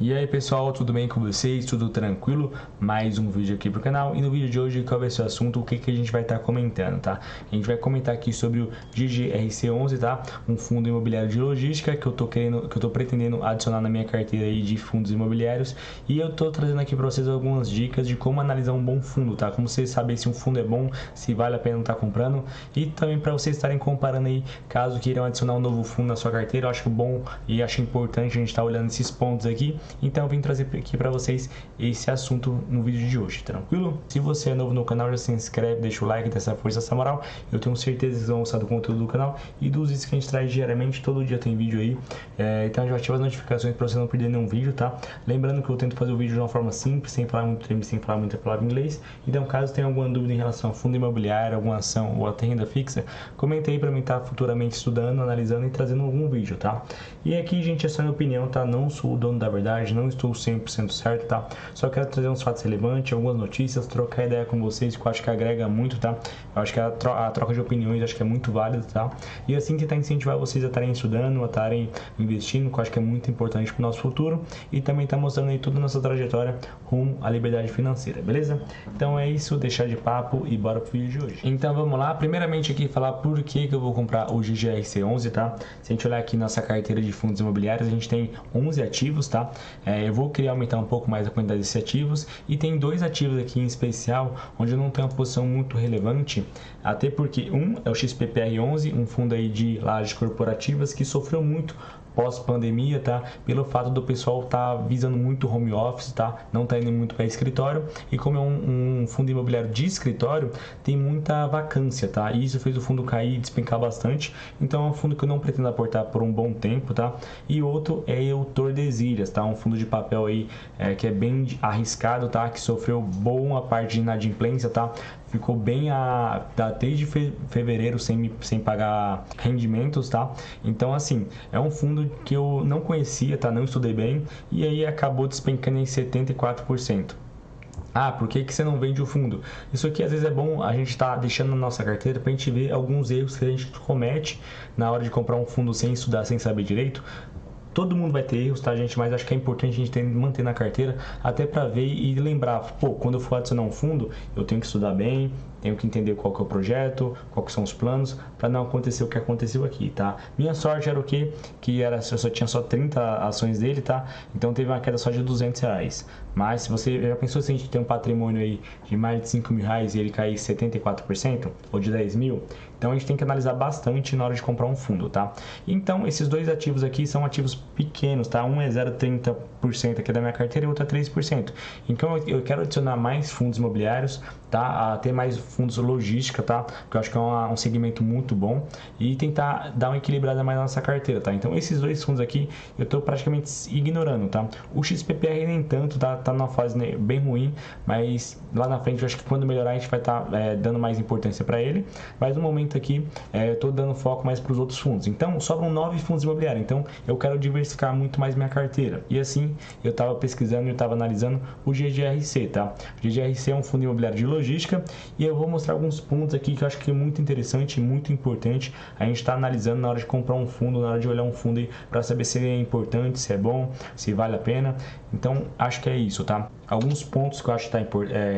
E aí pessoal, tudo bem com vocês? Tudo tranquilo? Mais um vídeo aqui pro canal. E no vídeo de hoje, qual vai ser o assunto? O que a gente vai estar comentando, tá? A gente vai comentar aqui sobre o GGRC11, tá? Um fundo imobiliário de logística que eu tô pretendendo adicionar na minha carteira aí de fundos imobiliários. E eu tô trazendo aqui para vocês algumas dicas de como analisar um bom fundo, tá? Como vocês saberem se um fundo é bom, se vale a pena estar comprando. E também para vocês estarem comparando aí, caso queiram adicionar um novo fundo na sua carteira. Eu acho bom e acho importante a gente estar olhando esses pontos aqui. Então eu vim trazer aqui para vocês esse assunto no vídeo de hoje, tranquilo? Se você é novo no canal, já se inscreve, deixa o like, dessa força, essa moral. Eu tenho certeza que vocês vão gostar do conteúdo do canal e dos vídeos que a gente traz diariamente, todo dia tem vídeo aí. Então já ativa as notificações para você não perder nenhum vídeo, tá? Lembrando que eu tento fazer o vídeo de uma forma simples, sem falar muito tempo, sem falar muita palavra em inglês. Então caso tenha alguma dúvida em relação a fundo imobiliário, alguma ação ou até renda fixa, comenta aí para mim estar futuramente estudando, analisando e trazendo algum vídeo, tá? E aqui, gente, essa é a minha opinião, tá? Não sou o dono da verdade, não estou 100% certo, tá? Só quero trazer uns fatos relevantes, algumas notícias, trocar ideia com vocês, que eu acho que agrega muito, tá? Eu acho que a troca de opiniões acho que é muito válida, tá? E assim tentar incentivar vocês a estarem estudando, a estarem investindo, que eu acho que é muito importante para o nosso futuro, e também tá mostrando aí toda a nossa trajetória rumo à liberdade financeira, beleza? Então é isso, deixar de papo e bora pro vídeo de hoje. Então vamos lá, primeiramente aqui falar por que eu vou comprar o GGRC11, tá? Se a gente olhar aqui nossa carteira de fundos imobiliários, a gente tem 11 ativos, tá? Eu vou querer aumentar um pouco mais a quantidade desses ativos e tem dois ativos aqui em especial onde eu não tenho uma posição muito relevante, até porque um é o XPPR11, um fundo aí de lajes corporativas que sofreu muito pós-pandemia, tá? Pelo fato do pessoal tá visando muito home office, tá? Não tá indo muito para escritório, e como é um fundo imobiliário de escritório, tem muita vacância, tá? E isso fez o fundo cair e despencar bastante. Então é um fundo que eu não pretendo aportar por um bom tempo, tá? E outro é o Tordesilhas, tá? Um fundo de papel aí que é bem arriscado, tá? Que sofreu boa parte de inadimplência, tá? Ficou bem desde fevereiro sem pagar rendimentos, tá? Então, assim, é um fundo que eu não conhecia, tá? Não estudei bem e aí acabou despencando em 74%. Ah, por que você não vende o fundo? Isso aqui às vezes é bom a gente estar deixando na nossa carteira para a gente ver alguns erros que a gente comete na hora de comprar um fundo sem estudar, sem saber direito. Todo mundo vai ter erros, tá, gente? Mas acho que é importante a gente manter na carteira até para ver e lembrar, pô, quando eu for adicionar um fundo, eu tenho que estudar bem, tenho que entender qual que é o projeto, qual que são os planos, para não acontecer o que aconteceu aqui, tá? Minha sorte era o quê? Que eu só tinha 30 ações dele, tá? Então teve uma queda só de R$200. Mas se você já pensou se a gente tem um patrimônio aí de mais de R$5.000 e ele cair 74%, ou de 10 mil? Então a gente tem que analisar bastante na hora de comprar um fundo, tá? Então esses dois ativos aqui são ativos pequenos, tá? Um é 0,30% aqui da minha carteira e outro é 3%. Então eu quero adicionar mais fundos imobiliários, tá? A ter mais fundos logística, tá? Que eu acho que é um segmento muito bom, e tentar dar uma equilibrada mais na nossa carteira, tá? Então esses dois fundos aqui eu tô praticamente ignorando, tá? O XPPR nem tanto, tá numa fase bem ruim, mas lá na frente eu acho que quando melhorar a gente vai estar dando mais importância para ele, mas no momento aqui eu tô dando foco mais para os outros fundos. Então sobram 9 fundos imobiliários, então eu quero diversificar muito mais minha carteira, e assim eu tava pesquisando e eu tava analisando o GGRC, tá? O GGRC é um fundo imobiliário de logística, e eu vou mostrar alguns pontos aqui que eu acho que é muito interessante e muito importante a gente estar analisando na hora de comprar um fundo, na hora de olhar um fundo para saber se é importante, se é bom, se vale a pena. Então acho que é isso, tá? Alguns pontos que eu acho que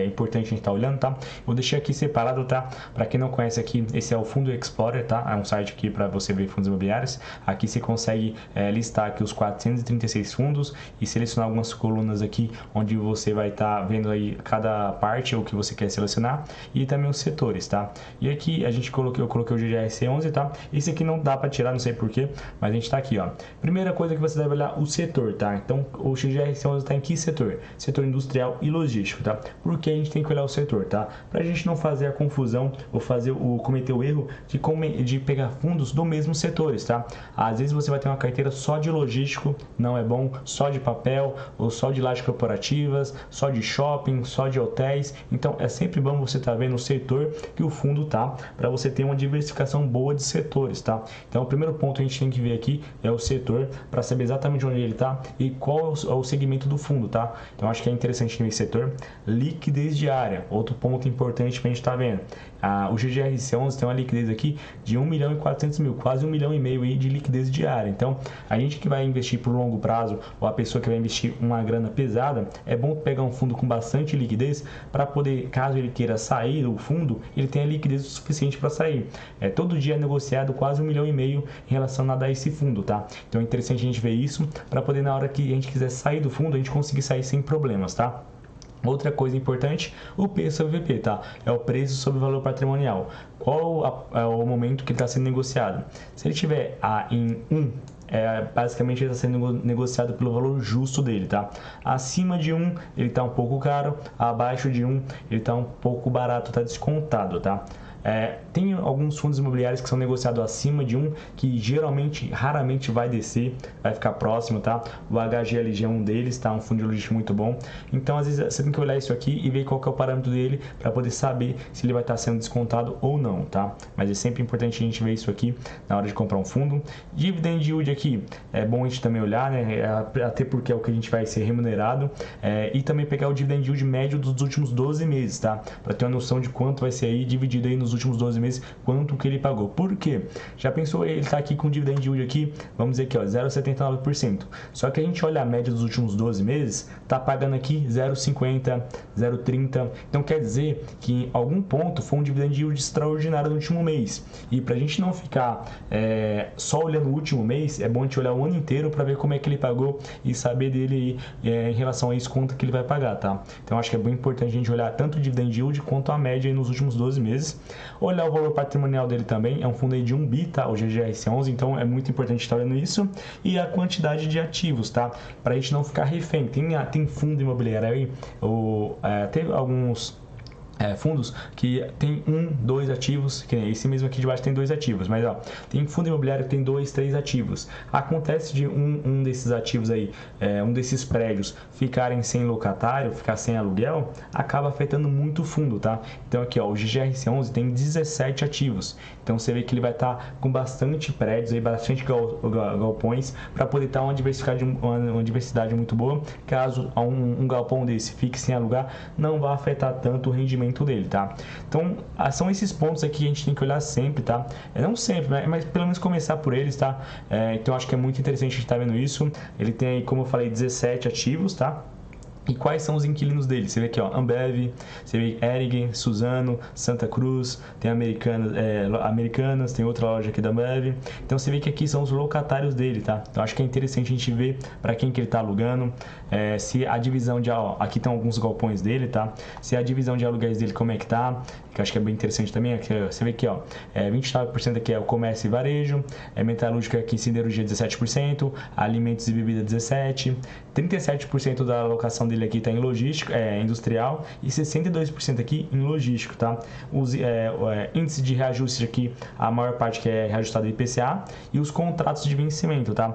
importante a gente estar olhando, tá? Vou deixar aqui separado, tá? Para quem não conhece aqui, esse é o Fundo Explorer, tá? É um site aqui para você ver fundos imobiliários. Aqui você consegue listar aqui os 436 fundos e selecionar algumas colunas aqui onde você vai estar vendo aí cada parte o que você quer selecionar, e também os setores, tá? E aqui eu coloquei o GGRC11, tá? Esse aqui não dá para tirar, não sei porquê, mas a gente tá aqui, ó. Primeira coisa que você deve olhar, o setor, tá? Então o GGRC11 está em que setor? Setor industrial e logístico, tá? Porque a gente tem que olhar o setor, tá? Pra gente não fazer a confusão ou cometer o erro de pegar fundos do mesmo setores, tá? Às vezes você vai ter uma carteira só de logístico, não é bom, só de papel, ou só de lajes corporativas, só de shopping, só de hotéis. Então é sempre bom você estar vendo o setor que o fundo tá, para você ter uma diversificação boa de setores, tá? Então o primeiro ponto que a gente tem que ver aqui é o setor, para saber exatamente onde ele tá e qual é o segmento do fundo, tá? Então acho que é interessante nesse setor. Liquidez diária, outro ponto importante para a gente estar vendo. O GGRC11 tem uma liquidez aqui de 1.400.000, quase 1,5 milhão aí de liquidez diária. Então, a gente que vai investir por longo prazo, ou a pessoa que vai investir uma grana pesada, é bom pegar um fundo com bastante liquidez para poder, caso ele queira sair do fundo, ele tenha liquidez o suficiente para sair. Todo dia é negociado quase 1,5 milhão em relacionado a esse fundo, tá? Então é interessante a gente ver isso para poder, na hora que a gente quiser sair do fundo, a gente conseguir sair sem problemas, tá? Outra coisa importante, o P sobre VP, tá? É o preço sobre o valor patrimonial. Qual é o momento que ele está sendo negociado? Se ele tiver em 1, basicamente ele está sendo negociado pelo valor justo dele, tá? Acima de 1, ele está um pouco caro. Abaixo de 1, ele está um pouco barato, está descontado, tá? Tem alguns fundos imobiliários que são negociados acima de 1, que geralmente, raramente vai descer, vai ficar próximo, tá? O HGLG é um deles, tá? Um fundo de logística muito bom. Então, às vezes, você tem que olhar isso aqui e ver qual que é o parâmetro dele para poder saber se ele vai estar sendo descontado ou não, tá? Mas é sempre importante a gente ver isso aqui na hora de comprar um fundo. Dividend yield aqui, é bom a gente também olhar, né? Até porque é o que a gente vai ser remunerado. E também pegar o dividend yield médio dos últimos 12 meses, tá? Para ter uma noção de quanto vai ser aí dividido aí nos últimos 12 meses, quanto que ele pagou. Por quê? Já pensou, ele está aqui com o dividend yield aqui, vamos dizer aqui, ó, 0,79%. Só que a gente olha a média dos últimos 12 meses, tá pagando aqui 0,50, 0,30. Então quer dizer que em algum ponto foi um dividend yield extraordinário no último mês. E para a gente não ficar só olhando o último mês, é bom a gente olhar o ano inteiro para ver como é que ele pagou e saber dele em relação a isso, quanto que ele vai pagar, tá? Então acho que é bem importante a gente olhar tanto o dividend yield quanto a média aí nos últimos 12 meses. Olhar o valor patrimonial dele também, é um fundo aí de 1 bi, tá? O GGRC11, então é muito importante estar olhando isso. E a quantidade de ativos, tá? Para a gente não ficar refém. Tem fundo imobiliário aí, teve alguns fundos que tem 1, 2 ativos, que nem esse mesmo aqui de baixo tem 2 ativos, mas ó, tem fundo imobiliário que tem 2, 3 ativos. Acontece de um desses ativos aí, um desses prédios ficarem sem locatário, ficar sem aluguel, acaba afetando muito o fundo, tá? Então aqui ó, o GGRC11 tem 17 ativos, então você vê que ele vai estar com bastante prédios aí, bastante galpões, para poder estar uma diversidade muito boa. Caso um galpão desse fique sem alugar, não vai afetar tanto o rendimento dele, tá? Então, são esses pontos aqui que a gente tem que olhar sempre, tá? Não sempre, mas pelo menos começar por eles, tá? Então, acho que é muito interessante a gente estar vendo isso. Ele tem, como eu falei, 17 ativos, tá? E quais são os inquilinos dele? Você vê aqui, ó, Ambev, você vê Hering, Suzano, Santa Cruz, tem Americanas, tem outra loja aqui da Ambev. Então você vê que aqui são os locatários dele, tá? Então acho que é interessante a gente ver para quem que ele tá alugando, se a divisão de, ó, aqui tem alguns galpões dele, tá? Se a divisão de aluguéis dele como é que tá, que eu acho que é bem interessante também. Aqui, você vê aqui, ó, 29% aqui é o comércio e varejo, metalúrgica aqui, siderurgia 17%, alimentos e bebida 17%, 37% da alocação dele aqui está em logística, industrial, e 62% aqui em logístico, tá? Os índices de reajuste aqui, a maior parte que é reajustado IPCA, e os contratos de vencimento, tá?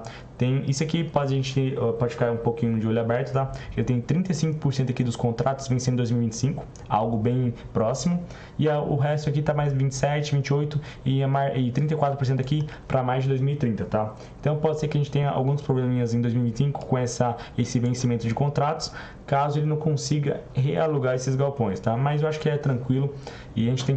Isso aqui a gente pode ficar um pouquinho de olho aberto, tá? Já tem 35% aqui dos contratos vencendo em 2025, algo bem próximo, e o resto aqui tá mais 27, 28 e 34% aqui para mais de 2030, tá? Então pode ser que a gente tenha alguns probleminhas em 2025 com esse vencimento de contratos, caso ele não consiga realugar esses galpões, tá? Mas eu acho que é tranquilo e a gente tem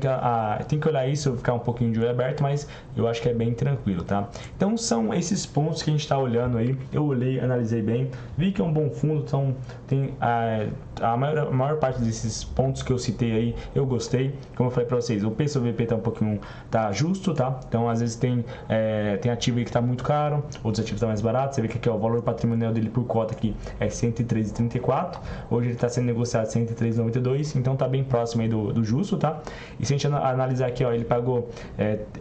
que olhar isso, ficar um pouquinho de olho aberto, mas eu acho que é bem tranquilo, tá? Então são esses pontos que a gente está olhando aí. Eu olhei, analisei bem, vi que é um bom fundo, então tem a maior parte desses pontos que eu citei aí, eu gostei. Como eu falei para vocês, o P sobre VP tá justo, tá? Então às vezes tem ativo aí que tá muito caro, outros ativos tá mais barato. Você vê que aqui, ó, o valor patrimonial dele por cota aqui é 103,34. Hoje ele está sendo negociado 103,92, então tá bem próximo aí do justo, tá? E se a gente analisar aqui, ó, ele pagou,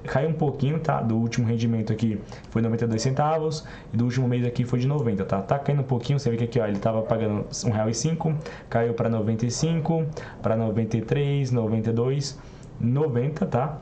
caiu um pouquinho, tá? Do último rendimento aqui foi 92 centavos e do último mês aqui foi de 90, tá? Tá caindo um pouquinho, você vê que aqui, ó, ele tava pagando R$1,05, caiu para 95, para 93, 92, 90, tá?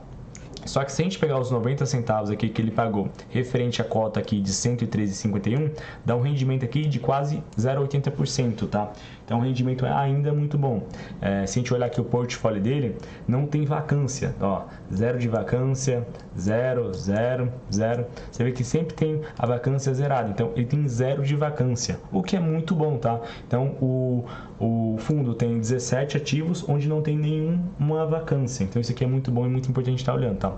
Só que se a gente pegar os 90 centavos aqui que ele pagou referente à cota aqui de 113,51, dá um rendimento aqui de quase 0,80%, tá? Então o rendimento é ainda muito bom. Se a gente olhar aqui o portfólio dele, não tem vacância, ó, 0 de vacância, 0, 0, 0. Você vê que sempre tem a vacância zerada, então ele tem 0 de vacância, o que é muito bom, tá? Então o fundo tem 17 ativos onde não tem nenhuma vacância, então isso aqui é muito bom e muito importante estar olhando, tá?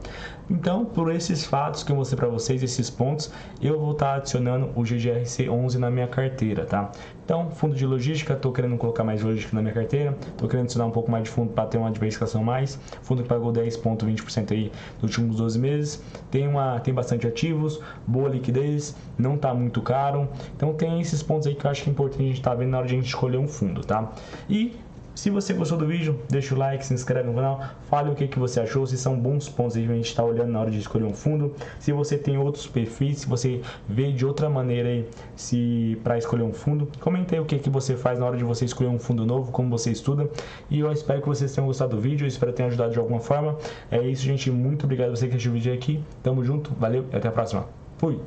Então, por esses fatos que eu mostrei para vocês, esses pontos, eu vou estar adicionando o GGRC11 na minha carteira, tá? Então, fundo de logística, estou querendo colocar mais logística na minha carteira, estou querendo adicionar um pouco mais de fundo para ter uma diversificação mais, fundo que pagou 10,20% aí nos últimos 12 meses, tem bastante ativos, boa liquidez, não está muito caro, então tem esses pontos aí que eu acho que é importante a gente estar vendo na hora de a gente escolher um fundo, tá? E se você gostou do vídeo, deixa o like, se inscreve no canal, fale o que você achou, se são bons pontos aí que a gente está olhando na hora de escolher um fundo, se você tem outros perfis, se você vê de outra maneira aí para escolher um fundo, comente aí o que você faz na hora de você escolher um fundo novo, como você estuda, e eu espero que vocês tenham gostado do vídeo, eu espero ter ajudado de alguma forma. É isso, gente, muito obrigado a você que assistiu o vídeo aqui, tamo junto, valeu e até a próxima, fui!